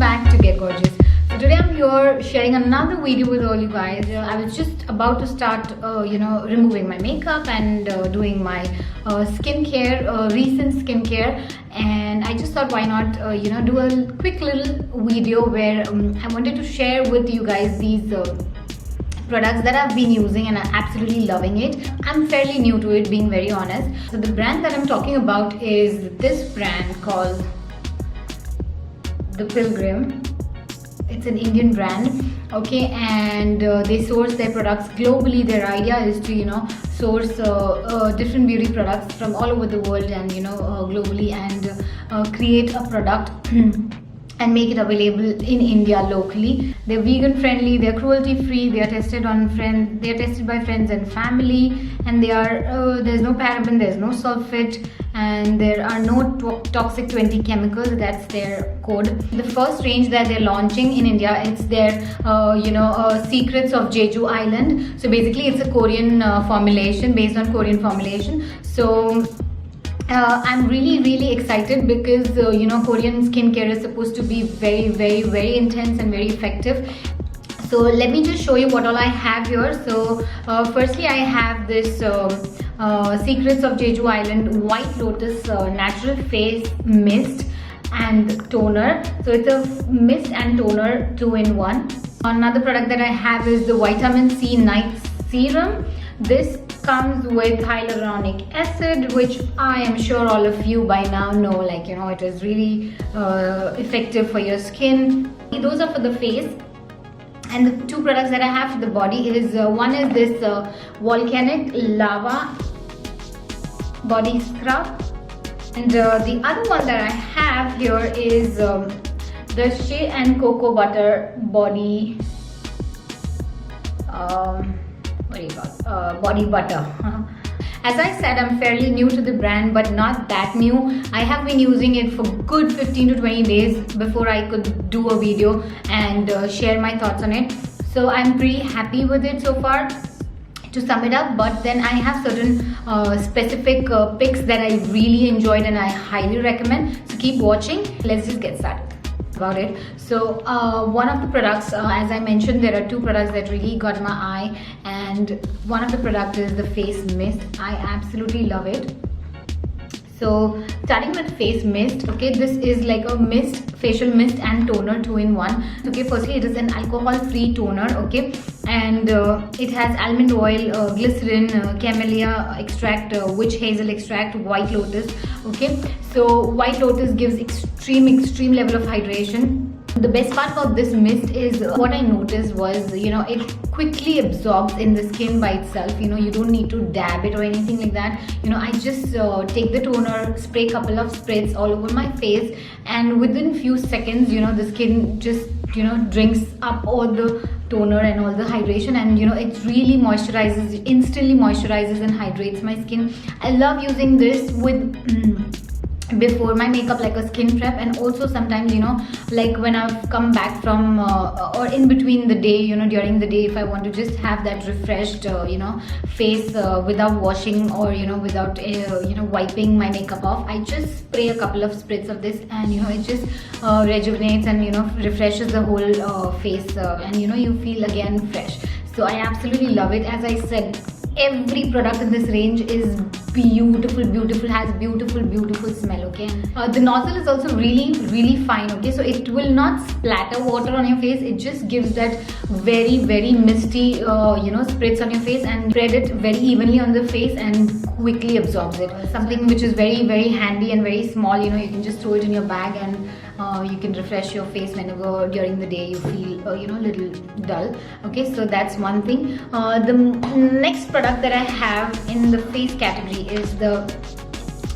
back to Get Gorgeous. So today I'm here sharing another video with all you guys. I was just about to start removing my makeup and doing my recent skincare, and I just thought why not do a quick little video where I wanted to share with you guys these products that I've been using and I'm absolutely loving it. I'm fairly new to it, being very honest. So the brand that I'm talking about is this brand called The Pilgrim. It's an Indian brand, okay, and they source their products globally. Their idea is to source different beauty products from all over the world and globally, and create a product and make it available in India locally. They're vegan friendly, they're cruelty free, they are tested by friends and family, and they are there's no paraben, there's no sulfate, and there are no toxic 20 chemicals. That's their code. The first range that they're launching in India, it's their Secrets of Jeju Island. So basically it's a Korean formulation, based on Korean formulation. So I'm really excited because Korean skincare is supposed to be very intense and very effective. So let me just show you what all I have here. So firstly I have this Secrets of Jeju Island White Lotus Natural Face Mist and Toner. So it's a mist and toner 2-in-1. Another product that I have is the Vitamin C Night Serum. This comes with hyaluronic acid, which I am sure all of you by now know, it is really effective for your skin. Those are for the face. And the two products that I have for the body is one is this Volcanic Lava Body Scrub, and the other one that I have here is the Shea and Cocoa Butter Body body butter. As I said, I'm fairly new to the brand, but not that new. I have been using it for good 15 to 20 days before I could do a video and share my thoughts on it. So I'm pretty happy with it so far, to sum it up. But then I have certain specific picks that I really enjoyed and I highly recommend. So keep watching. Let's just get started about it. So one of the products, as I mentioned, there are two products that really got my eye, and one of the products is the face mist. I absolutely love it. So starting with face mist, okay, this is like a mist, facial mist and toner 2-in-1. Okay, firstly it is an alcohol free toner, okay, and it has almond oil, glycerin, camellia extract, witch hazel extract, white lotus. Okay, so white lotus gives extreme level of hydration. The best part about this mist is what I noticed was it quickly absorbs in the skin by itself. You don't need to dab it or anything like that. I just take the toner, spray a couple of sprays all over my face, and within few seconds the skin just drinks up all the toner and all the hydration, and it really moisturizes, instantly moisturizes and hydrates my skin. I love using this with before my makeup, like a skin prep, and also sometimes like when I've come back from or in between the day, during the day, if I want to just have that refreshed face without washing or without wiping my makeup off, I just spray a couple of sprays of this, and it just rejuvenates and refreshes the whole face, and you feel again fresh. So I absolutely love it. As I said, every product in this range is beautiful, has beautiful smell. Okay, the nozzle is also really fine. Okay, so it will not splatter water on your face. It just gives that very misty spritz on your face and spread it very evenly on the face and quickly absorbs it. Something which is very handy and very small. You can just throw it in your bag and you can refresh your face whenever during the day you feel little dull. Okay, so that's one thing. The next product that I have in the face category is the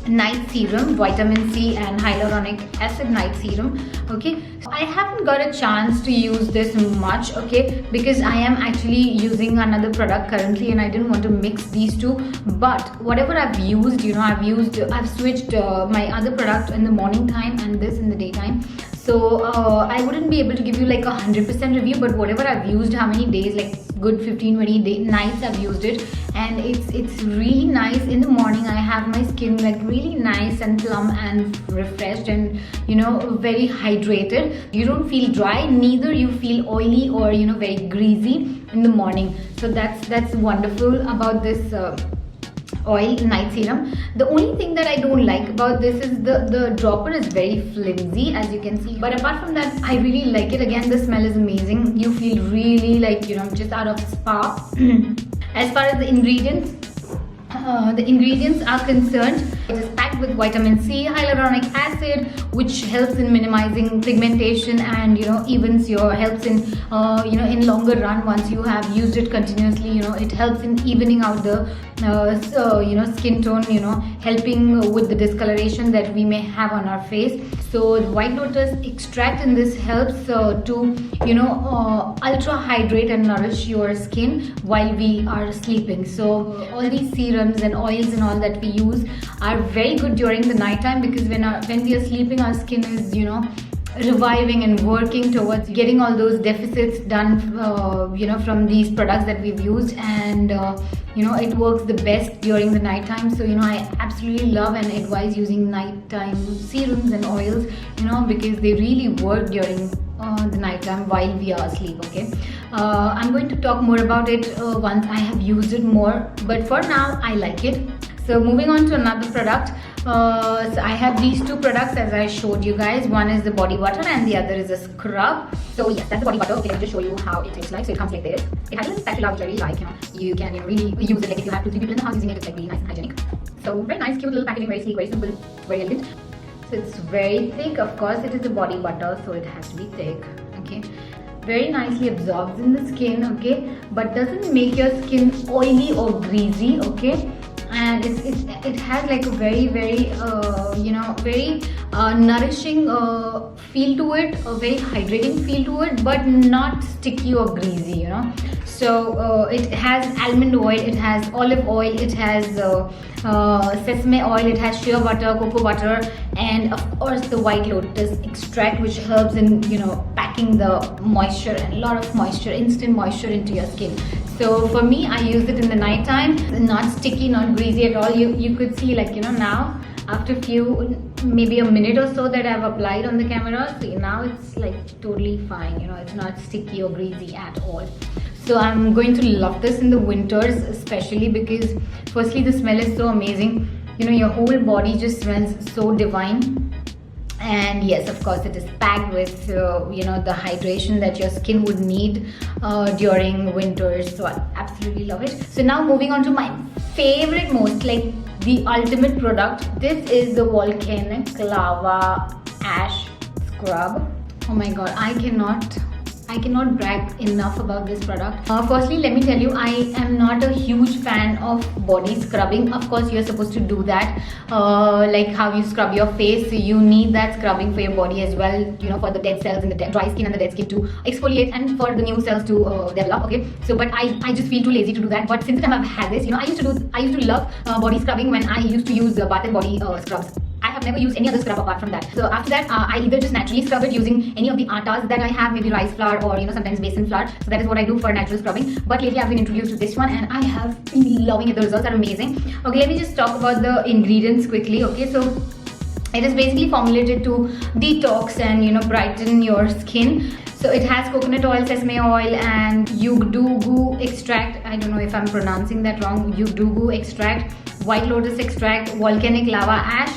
Night Serum, Vitamin C and Hyaluronic Acid Night Serum. Okay, I haven't got a chance to use this much, okay, because I am actually using another product currently and I didn't want to mix these two. But whatever I've used, I've switched my other product in the morning time and this in the daytime. So I wouldn't be able to give you like 100% review, but whatever I've used, how many days, like good 15-20 nights I've used it, and it's really nice. In the morning I have my skin like really nice and plump and refreshed, and very hydrated. You don't feel dry, neither you feel oily or very greasy in the morning. So that's wonderful about this oil night serum. The only thing that I don't like about this is the dropper is very flimsy, as you can see, but apart from that I really like it. Again, the smell is amazing. You feel really like just out of spa. As far as the ingredients are concerned, it is packed with vitamin C, hyaluronic acid, which helps in minimizing pigmentation and evens your helps in in longer run. Once you have used it continuously, it helps in evening out the skin tone, helping with the discoloration that we may have on our face. So the white lotus extract in this helps to ultra hydrate and nourish your skin while we are sleeping. So all these serums and oils and all that we use are very good during the night time, because when we are sleeping, our skin is reviving and working towards getting all those deficits done from these products that we've used, and it works the best during the night time. So I absolutely love and advise using nighttime serums and oils, because they really work during the night time while we are asleep. Okay, I'm going to talk more about it once I have used it more, but for now I like it. So moving on to another product. So I have these two products as I showed you guys. One is the body butter and the other is a scrub. So yes, that's the body butter. Okay, let me just show you how it tastes like. So it comes like this. It has a little spatula which I really like. You can really use it, like if you have 2-3 people in the house using it. It's like really nice and hygienic. So very nice, cute little packaging, very sleek, very simple, very elegant. So it's very thick. Of course, it is a body butter, so it has to be thick. Okay, very nicely absorbs in the skin. Okay, but doesn't make your skin oily or greasy. Okay. And it has like a very very nourishing feel to it, a very hydrating feel to it, but not sticky or greasy. So it has almond oil, it has olive oil, it has sesame oil, it has shea butter, cocoa butter, and of course the white lotus extract, which helps in packing the moisture and a lot of moisture, instant moisture into your skin. So for me, I use it in the night time. Not sticky, not greasy at all. You could see like now after maybe a minute or so that I've applied on the camera, see now it's like totally fine. It's not sticky or greasy at all. So I'm going to love this in the winters, especially because firstly the smell is so amazing. Your whole body just smells so divine. And yes, of course, it is packed with the hydration that your skin would need during winters. So I absolutely love it. So now moving on to my favorite, most like the ultimate product. This is the Volcanic Lava Ash Scrub. Oh my god, I cannot brag enough about this product. Firstly, let me tell you, I am not a huge fan of body scrubbing. Of course, you're supposed to do that, like how you scrub your face. So you need that scrubbing for your body as well, for the dead cells in the dry skin and the dead skin to exfoliate, and for the new cells to develop. Okay, so but I just feel too lazy to do that. But since the time I've had this, I used to love body scrubbing when I used to use Bath and Body scrubs. I have never used any other scrub apart from that. So after that, I either just naturally scrub it using any of the attas that I have, maybe rice flour or sometimes besan flour. So that is what I do for natural scrubbing. But lately I've been introduced to this one and I have been loving it. The results are amazing. Okay, let me just talk about the ingredients quickly. Okay, so it is basically formulated to detox and brighten your skin. So it has coconut oil, sesame oil, and yugdugu extract. I don't know if I'm pronouncing that wrong. Yugdugu extract, white lotus extract, volcanic lava ash.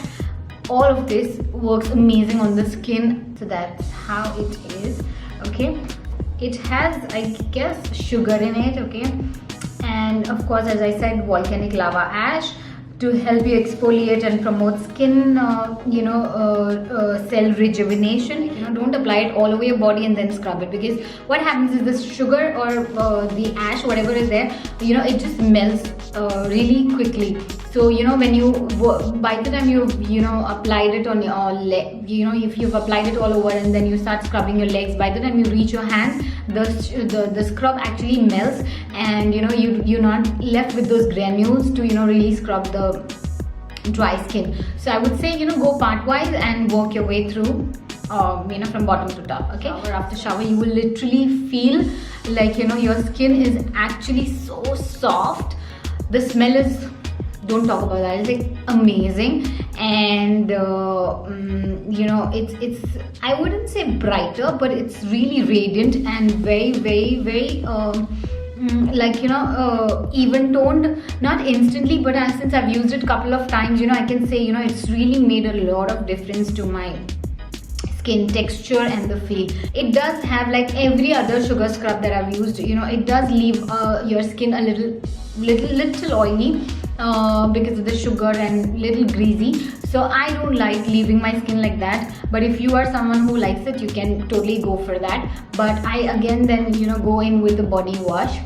All of this works amazing on the skin. So that's how it is. Okay, it has, I guess, sugar in it. Okay, and of course, as I said, volcanic lava ash to help you exfoliate and promote skin cell rejuvenation. Don't apply it all over your body and then scrub it, because what happens is the sugar or the ash, whatever is there, it just melts really quickly. So when you, by the time you've applied it on your leg, if you've applied it all over and then you start scrubbing your legs, by the time you reach your hands, the scrub actually melts, and you're not left with those granules to really scrub the dry skin. So I would say go part wise and work your way through. from bottom to top. Okay, or after shower you will literally feel like your skin is actually so soft. The smell is, don't talk about that, it's like amazing. And it's I wouldn't say brighter, but it's really radiant and very even toned, not instantly, but since I've used it a couple of times, I can say it's really made a lot of difference to my skin texture and the feel. It does have, like every other sugar scrub that I've used, it does leave your skin a little oily because of the sugar and little greasy. So I don't like leaving my skin like that, but if you are someone who likes it, you can totally go for that. But I again then go in with the body wash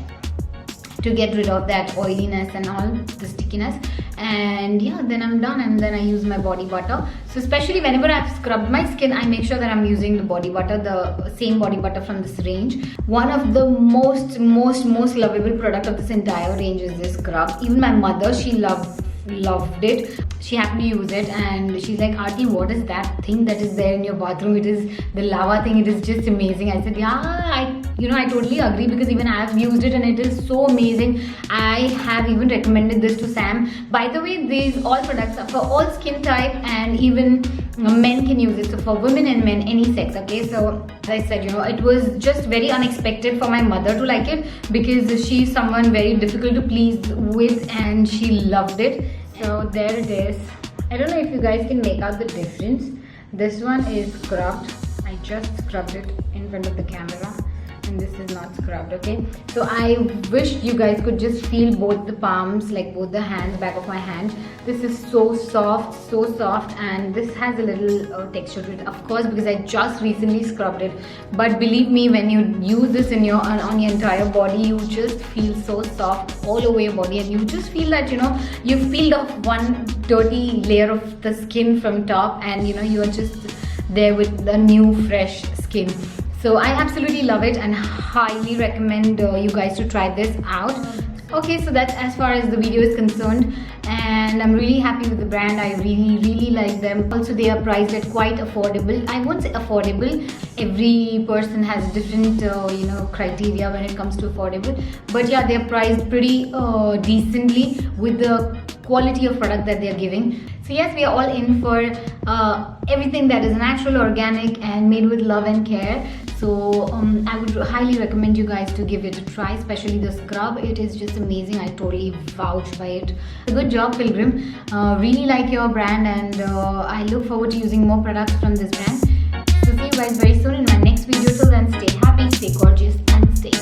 to get rid of that oiliness and all the stickiness. And yeah, then I'm done, and then I use my body butter. So especially whenever I've scrubbed my skin, I make sure that I'm using the body butter, the same body butter from this range. One of the most lovable product of this entire range is this scrub. Even my mother, she loved it. She happened to use it and she's like, Aarti, what is that thing that is there in your bathroom? It is the lava thing, it is just amazing. I said, yeah, I totally agree, because even I've used it and it is so amazing. I have even recommended this to Sam. By the way, these all products are for all skin type, and even men can use it. So for women and men, any sex. Okay, so as I said, it was just very unexpected for my mother to like it, because she's someone very difficult to please with, and she loved it. So there it is. I don't know if you guys can make out the difference. This one is scrubbed. I just scrubbed it in front of the camera, and this is not scrubbed. Okay, so I wish you guys could just feel both the palms, like both the hands, back of my hand. This is so soft, and this has a little texture to it, of course, because I just recently scrubbed it. But believe me, when you use this on your entire body, you just feel so soft all over your body, and you just feel that you've peeled off one dirty layer of the skin from top, and you are just there with the new fresh skin. So I absolutely love it and highly recommend you guys to try this out. Okay, so that's as far as the video is concerned, and I'm really happy with the brand. I really like them. Also, they are priced at quite affordable. I won't say affordable. Every person has different criteria when it comes to affordable. But yeah, they're priced pretty decently with the quality of product that they're giving. So yes, we are all in for everything that is natural, organic, and made with love and care. So I would highly recommend you guys to give it a try, especially the scrub. It is just amazing. I totally vouch by it. Good job, Pilgrim. Really like your brand, and I look forward to using more products from this brand. So see you guys very soon in my next video. Till then, stay happy, stay gorgeous, and stay